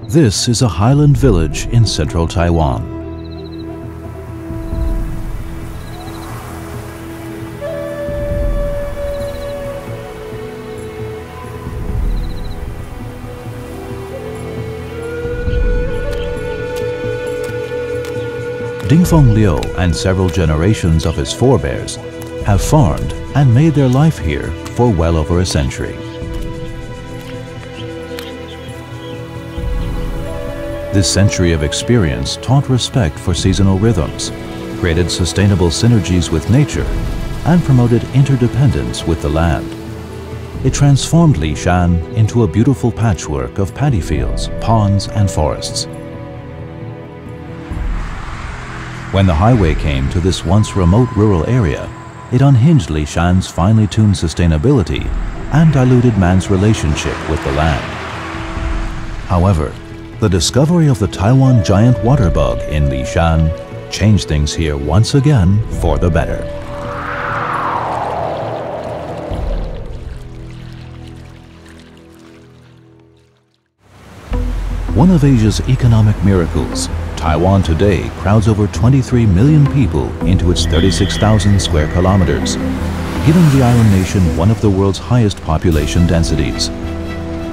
This is a highland village in central Taiwan. Ting-feng Liu and several generations of his forebears have farmed and made their life here for well over a century. This century of experience taught respect for seasonal rhythms, created sustainable synergies with nature, and promoted interdependence with the land. It transformed Lishan into a beautiful patchwork of paddy fields, ponds, and forests. When the highway came to this once remote rural area, it unhinged Lishan's finely tuned sustainability and diluted man's relationship with the land. However, the discovery of the Taiwan giant water bug in Lishan changed things here once again for the better. One of Asia's economic miracles, Taiwan today crowds over 23 million people into its 36,000 square kilometers, giving the island nation one of the world's highest population densities.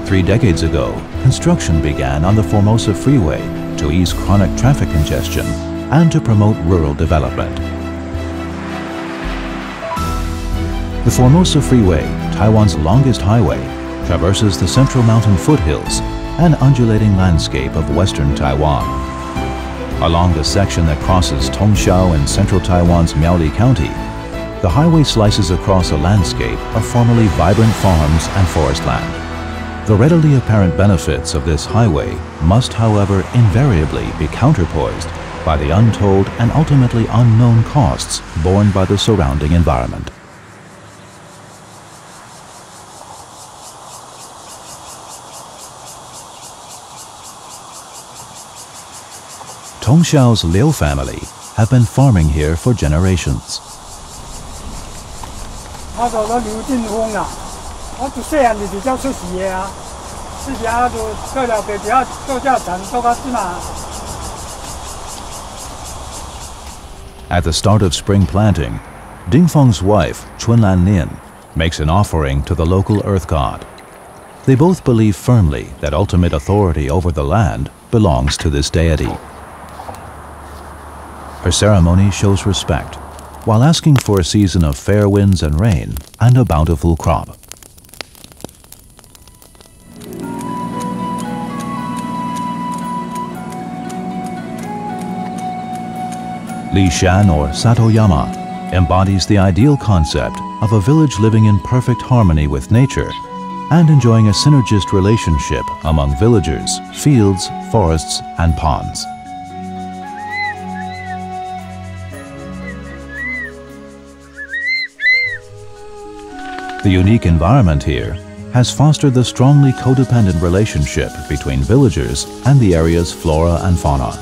3 decades ago, construction began on the Formosa Freeway to ease chronic traffic congestion and to promote rural development. The Formosa Freeway, Taiwan's longest highway, traverses the central mountain foothills and undulating landscape of western Taiwan. Along the section that crosses Tongxiao in central Taiwan's Miaoli County, the highway slices across a landscape of formerly vibrant farms and forest land. The readily apparent benefits of this highway must, however, invariably be counterpoised by the untold and ultimately unknown costs borne by the surrounding environment. Tongxiao's Liu family have been farming here for generations. At the start of spring planting, Ting-feng's wife, Lin, makes an offering to the local earth god. They both believe firmly that ultimate authority over the land belongs to this deity. Her ceremony shows respect, while asking for a season of fair winds and rain and a bountiful crop. Lishan, or Satoyama, embodies the ideal concept of a village living in perfect harmony with nature and enjoying a synergist relationship among villagers, fields, forests, and ponds. The unique environment here has fostered the strongly codependent relationship between villagers and the area's flora and fauna.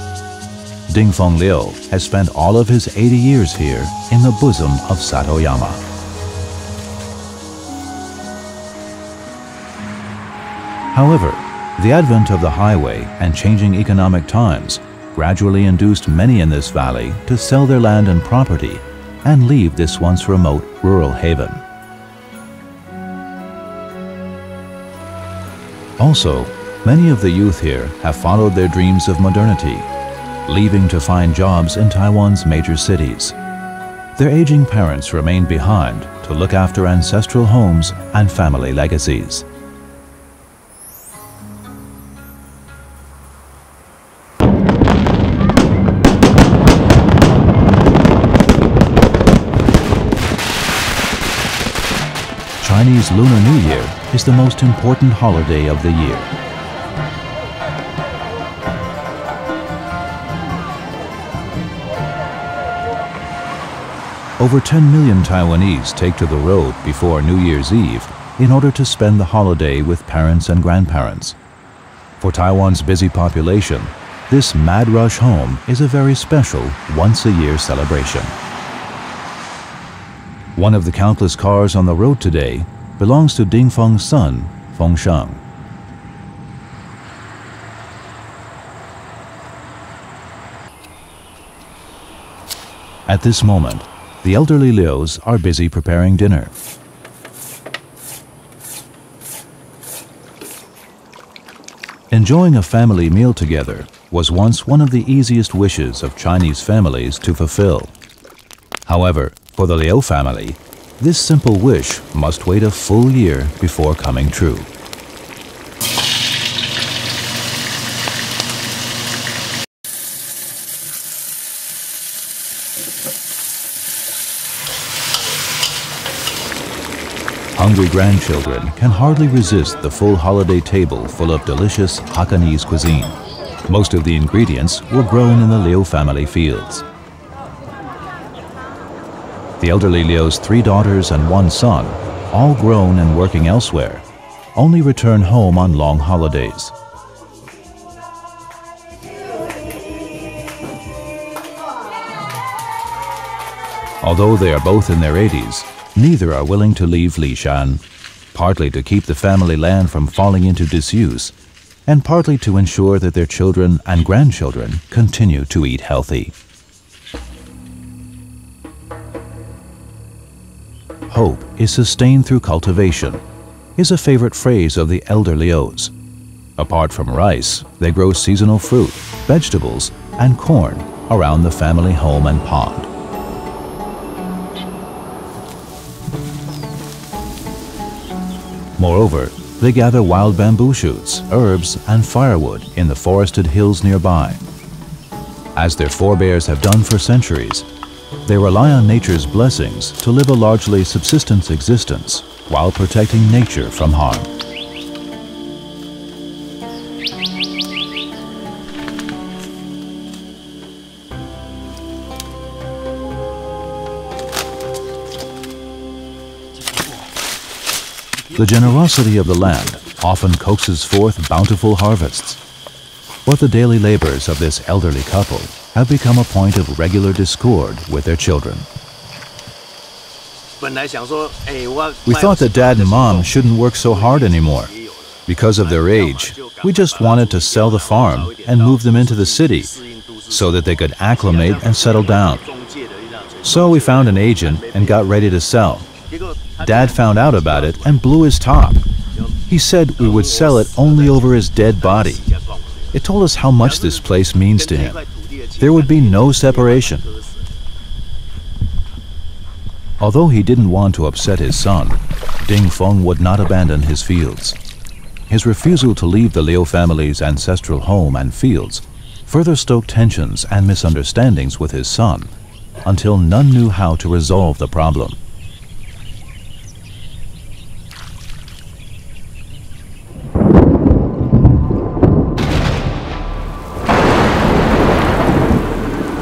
Ting-feng Liu has spent all of his 80 years here in the bosom of Satoyama. However, the advent of the highway and changing economic times gradually induced many in this valley to sell their land and property and leave this once remote rural haven. Also, many of the youth here have followed their dreams of modernity, leaving to find jobs in Taiwan's major cities. Their aging parents remain behind to look after ancestral homes and family legacies. Chinese Lunar New Year is the most important holiday of the year. Over 10 million Taiwanese take to the road before New Year's Eve in order to spend the holiday with parents and grandparents. For Taiwan's busy population, this mad rush home is a very special once-a-year celebration. One of the countless cars on the road today belongs to Ting-feng's son, Feng Sheng. At this moment, the elderly Lius are busy preparing dinner. Enjoying a family meal together was once one of the easiest wishes of Chinese families to fulfill. However, for the Liu family, this simple wish must wait a full year before coming true. Hungry grandchildren can hardly resist the full holiday table full of delicious Hakkanese cuisine. Most of the ingredients were grown in the Liu family fields. The elderly Liu's 3 daughters and 1 son, all grown and working elsewhere, only return home on long holidays. Although they are both in their 80s, neither are willing to leave Lishan, partly to keep the family land from falling into disuse, and partly to ensure that their children and grandchildren continue to eat healthy. Hope is sustained through cultivation is a favorite phrase of the elder Lius. Apart from rice, they grow seasonal fruit, vegetables, and corn around the family home and pond. Moreover, they gather wild bamboo shoots, herbs, and firewood in the forested hills nearby. As their forebears have done for centuries, they rely on nature's blessings to live a largely subsistence existence while protecting nature from harm. The generosity of the land often coaxes forth bountiful harvests, but the daily labors of this elderly couple have become a point of regular discord with their children. We thought that Dad and Mom shouldn't work so hard anymore. Because of their age, we just wanted to sell the farm and move them into the city so that they could acclimate and settle down. So we found an agent and got ready to sell. Dad found out about it and blew his top. He said we would sell it only over his dead body. It told us how much this place means to him. There would be no separation. Although he didn't want to upset his son, Ting-feng would not abandon his fields. His refusal to leave the Liu family's ancestral home and fields further stoked tensions and misunderstandings with his son until none knew how to resolve the problem.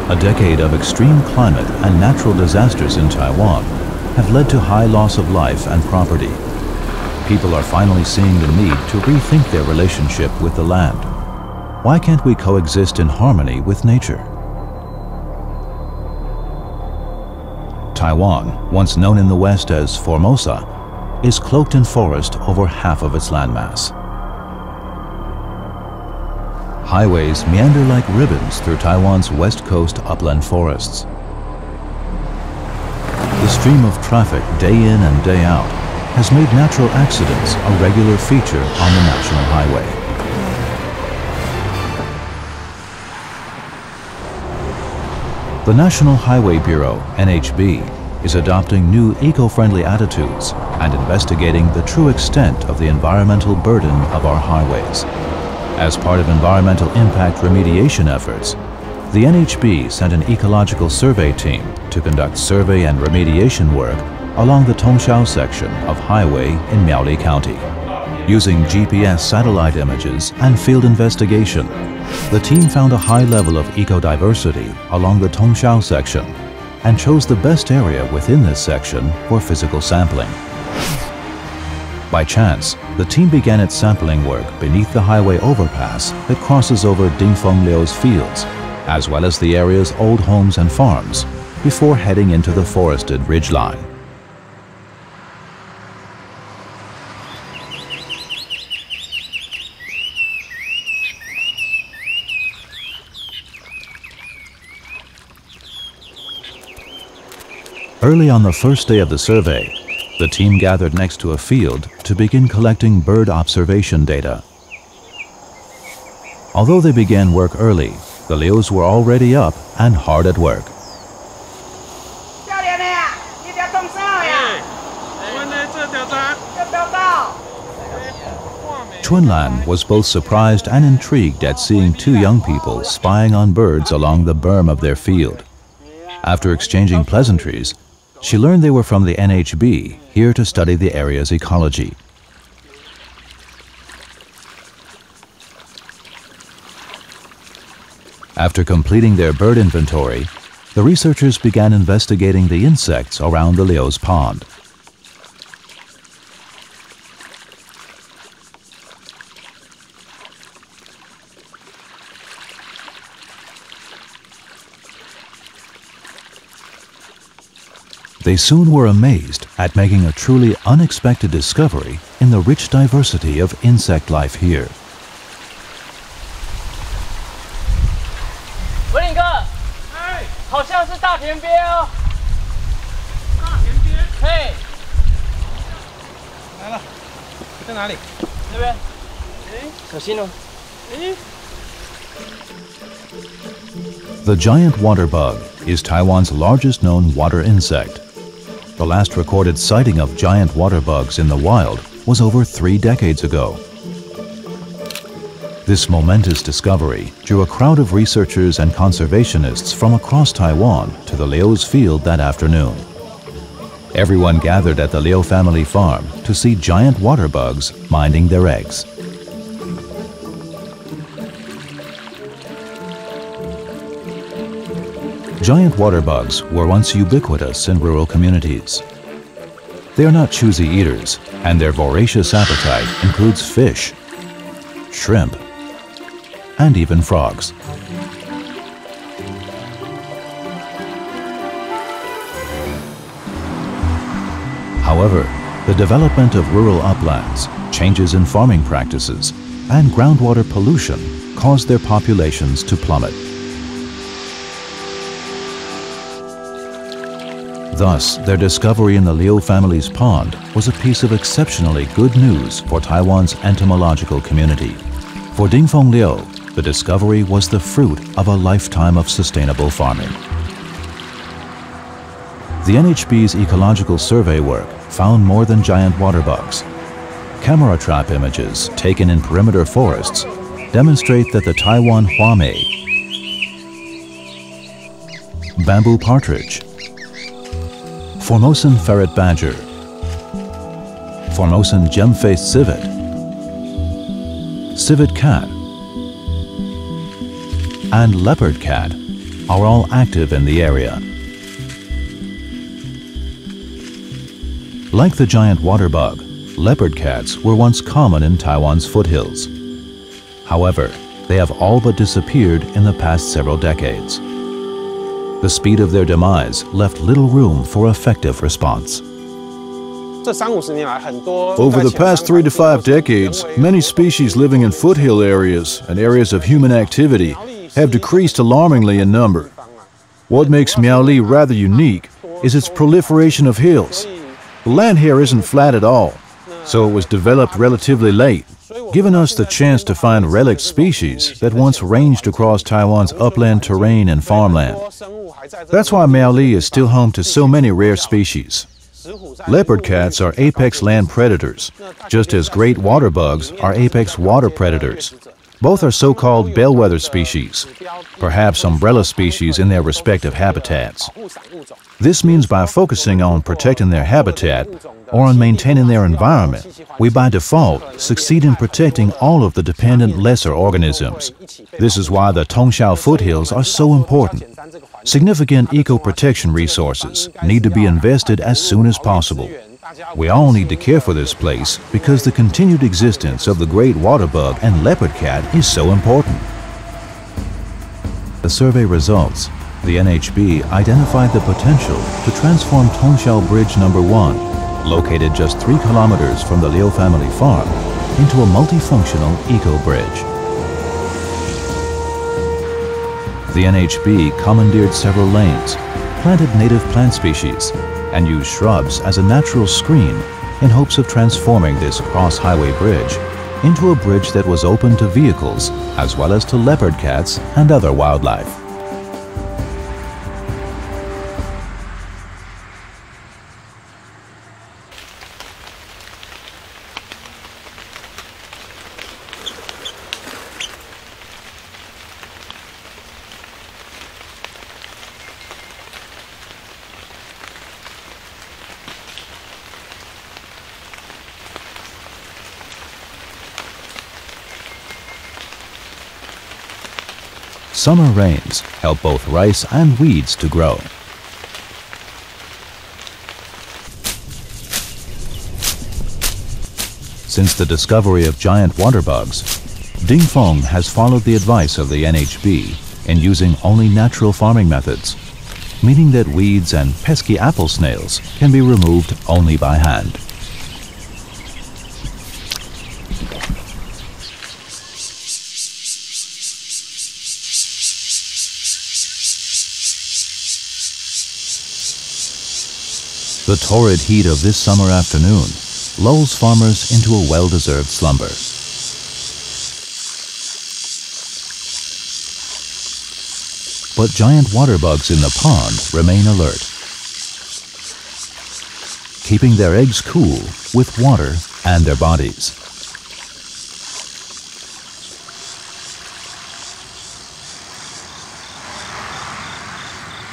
A decade of extreme climate and natural disasters in Taiwan have led to high loss of life and property. People are finally seeing the need to rethink their relationship with the land. Why can't we coexist in harmony with nature? Taiwan, once known in the West as Formosa, is cloaked in forest over half of its landmass. Highways meander like ribbons through Taiwan's west coast upland forests. The stream of traffic day in and day out has made natural accidents a regular feature on the national highway. The National Highway Bureau, NHB, is adopting new eco-friendly attitudes and investigating the true extent of the environmental burden of our highways. As part of environmental impact remediation efforts, the NHB sent an ecological survey team to conduct survey and remediation work along the Tongshao section of highway in Miaoli County. Using GPS satellite images and field investigation, the team found a high level of ecodiversity along the Tongshao section and chose the best area within this section for physical sampling. By chance, the team began its sampling work beneath the highway overpass that crosses over Ting-feng Liu's fields, as well as the area's old homes and farms, before heading into the forested ridgeline. Early on the first day of the survey, the team gathered next to a field to begin collecting bird observation data. Although they began work early, the Lius were already up and hard at work. Chunlan was both surprised and intrigued at seeing two young people spying on birds along the berm of their field. After exchanging pleasantries, she learned they were from the NHB, here to study the area's ecology. After completing their bird inventory, the researchers began investigating the insects around the Liu's pond. They soon were amazed at making a truly unexpected discovery in the rich diversity of insect life here. The giant water bug is Taiwan's largest known water insect. The last recorded sighting of giant water bugs in the wild was over 3 decades ago. This momentous discovery drew a crowd of researchers and conservationists from across Taiwan to the Liu's field that afternoon. Everyone gathered at the Liu family farm to see giant water bugs minding their eggs. Giant water bugs were once ubiquitous in rural communities. They are not choosy eaters, and their voracious appetite includes fish, shrimp, and even frogs. However, the development of rural uplands, changes in farming practices, and groundwater pollution caused their populations to plummet. Thus, their discovery in the Liu family's pond was a piece of exceptionally good news for Taiwan's entomological community. For Ting-feng Liu, the discovery was the fruit of a lifetime of sustainable farming. The NHB's ecological survey work found more than giant water bugs. Camera trap images taken in perimeter forests demonstrate that the Taiwan huamei, bamboo partridge, Formosan ferret badger, Formosan gem-faced civet, civet cat, and leopard cat are all active in the area. Like the giant water bug, leopard cats were once common in Taiwan's foothills. However, they have all but disappeared in the past several decades. The speed of their demise left little room for effective response. Over the past 3 to 5 decades, many species living in foothill areas and areas of human activity have decreased alarmingly in number. What makes Miaoli rather unique is its proliferation of hills. The land here isn't flat at all, so it was developed relatively late, giving us the chance to find relic species that once ranged across Taiwan's upland terrain and farmland. That's why Miaoli is still home to so many rare species. Leopard cats are apex land predators, just as great water bugs are apex water predators. Both are so-called bellwether species, perhaps umbrella species in their respective habitats. This means by focusing on protecting their habitat or on maintaining their environment, we by default succeed in protecting all of the dependent lesser organisms. This is why the Tongxiao foothills are so important. Significant eco-protection resources need to be invested as soon as possible. We all need to care for this place because the continued existence of the great water bug and leopard cat is so important. The survey results, the NHB identified the potential to transform Tongxiao Bridge No. 1, located just 3 kilometers from the Liu family farm, into a multifunctional eco-bridge. The NHB commandeered several lanes, planted native plant species, and used shrubs as a natural screen in hopes of transforming this cross-highway bridge into a bridge that was open to vehicles as well as to leopard cats and other wildlife. Summer rains help both rice and weeds to grow. Since the discovery of giant water bugs, Ting-feng has followed the advice of the NHB in using only natural farming methods, meaning that weeds and pesky apple snails can be removed only by hand. The torrid heat of this summer afternoon lulls farmers into a well-deserved slumber. But giant water bugs in the pond remain alert, keeping their eggs cool with water and their bodies.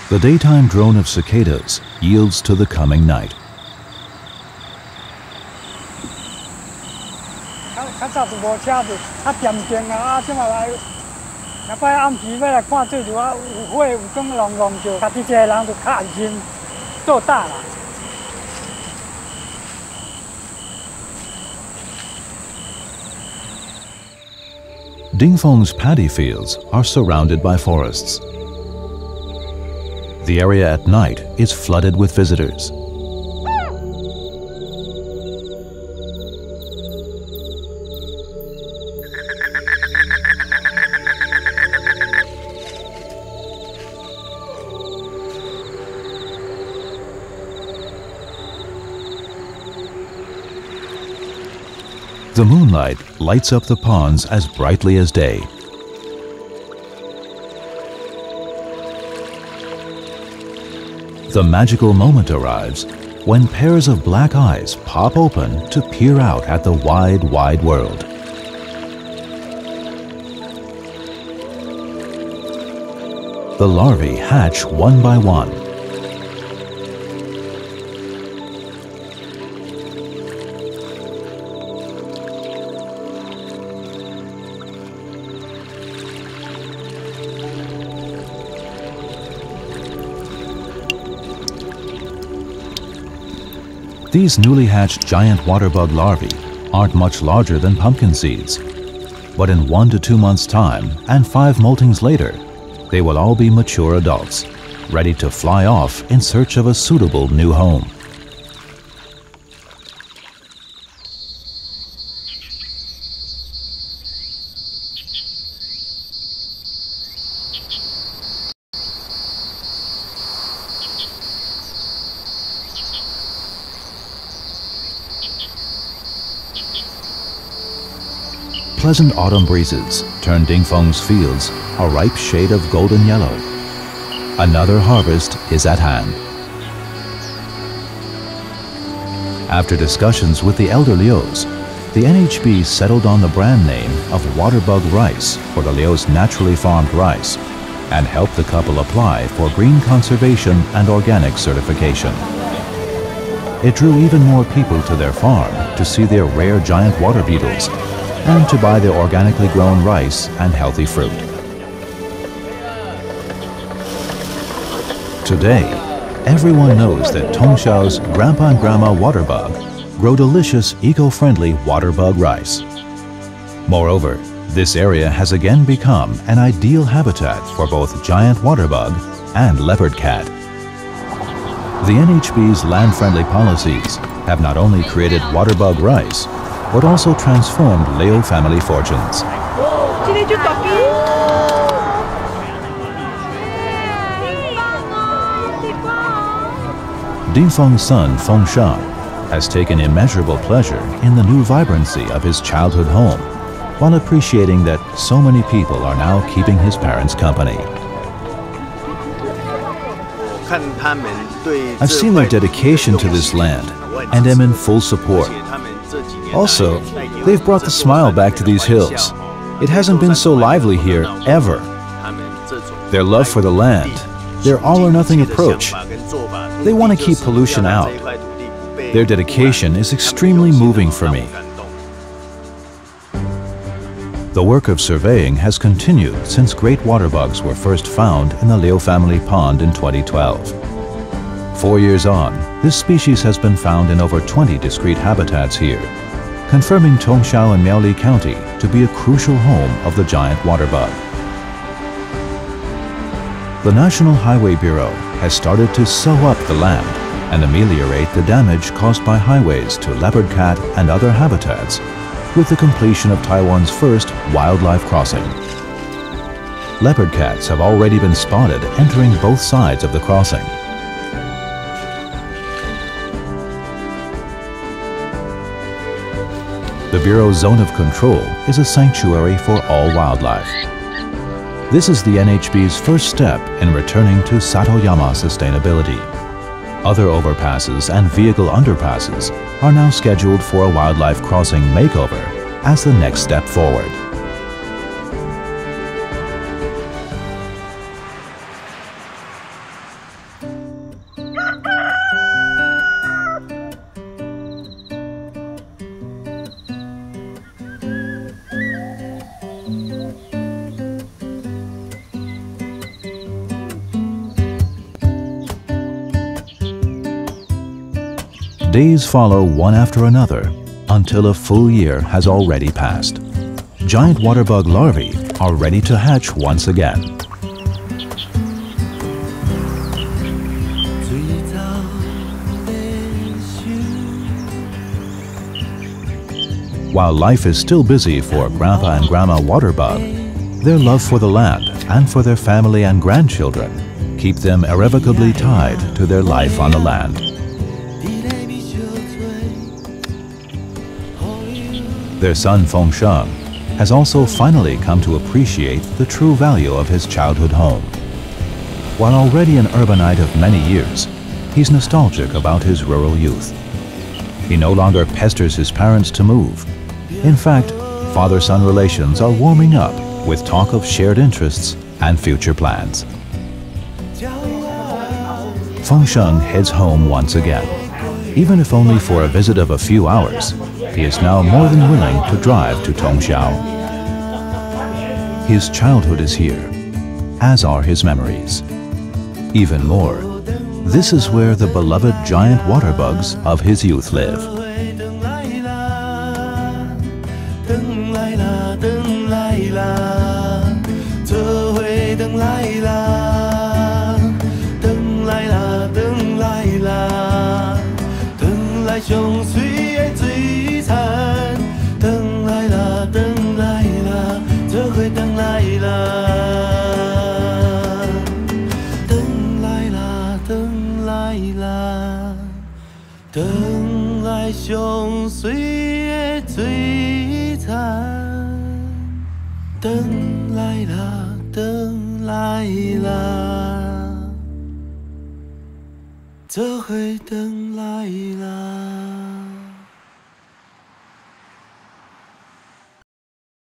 The daytime drone of cicadas yields to the coming night. Ting-feng's paddy fields are surrounded by forests. The area at night is flooded with visitors. The moonlight lights up the ponds as brightly as day. The magical moment arrives when pairs of black eyes pop open to peer out at the wide, wide world. The larvae hatch one by one. These newly hatched giant water bug larvae aren't much larger than pumpkin seeds, but in 1 to 2 months' time and 5 moltings later, they will all be mature adults, ready to fly off in search of a suitable new home. Pleasant autumn breezes turn Ting-feng's fields a ripe shade of golden yellow. Another harvest is at hand. After discussions with the elder Lius, the NHB settled on the brand name of Waterbug Rice for the Liu's naturally farmed rice and helped the couple apply for green conservation and organic certification. It drew even more people to their farm to see their rare giant water beetles and to buy their organically grown rice and healthy fruit. Today, everyone knows that Tongshao's Grandpa and Grandma Waterbug grow delicious, eco-friendly waterbug rice. Moreover, this area has again become an ideal habitat for both giant waterbug and leopard cat. The NHB's land-friendly policies have not only created waterbug rice, but also transformed Liu family fortunes. Ting-feng's son, Feng Sheng, has taken immeasurable pleasure in the new vibrancy of his childhood home, while appreciating that so many people are now keeping his parents company. I've seen their dedication to this land and am in full support. Also, they've brought the smile back to these hills. It hasn't been so lively here, ever. Their love for the land, their all-or-nothing approach, they want to keep pollution out. Their dedication is extremely moving for me. The work of surveying has continued since great water bugs were first found in the Liu family pond in 2012. 4 years on, this species has been found in over 20 discrete habitats here, confirming Tongxiao and Miaoli County to be a crucial home of the giant water bug. The National Highway Bureau has started to sow up the land and ameliorate the damage caused by highways to leopard cat and other habitats with the completion of Taiwan's first wildlife crossing. Leopard cats have already been spotted entering both sides of the crossing. The Bureau's zone of control is a sanctuary for all wildlife. This is the NHB's first step in returning to Satoyama sustainability. Other overpasses and vehicle underpasses are now scheduled for a wildlife crossing makeover as the next step forward. Days follow one after another until a full year has already passed. Giant water bug larvae are ready to hatch once again. While life is still busy for Grandpa and Grandma water bug, their love for the land and for their family and grandchildren keep them irrevocably tied to their life on the land. Their son Feng Sheng has also finally come to appreciate the true value of his childhood home. While already an urbanite of many years, he's nostalgic about his rural youth. He no longer pesters his parents to move. In fact, father-son relations are warming up with talk of shared interests and future plans. Feng Sheng heads home once again. Even if only for a visit of a few hours, he is now more than willing to drive to Tongxiao. His childhood is here, as are his memories. Even more, this is where the beloved giant water bugs of his youth live.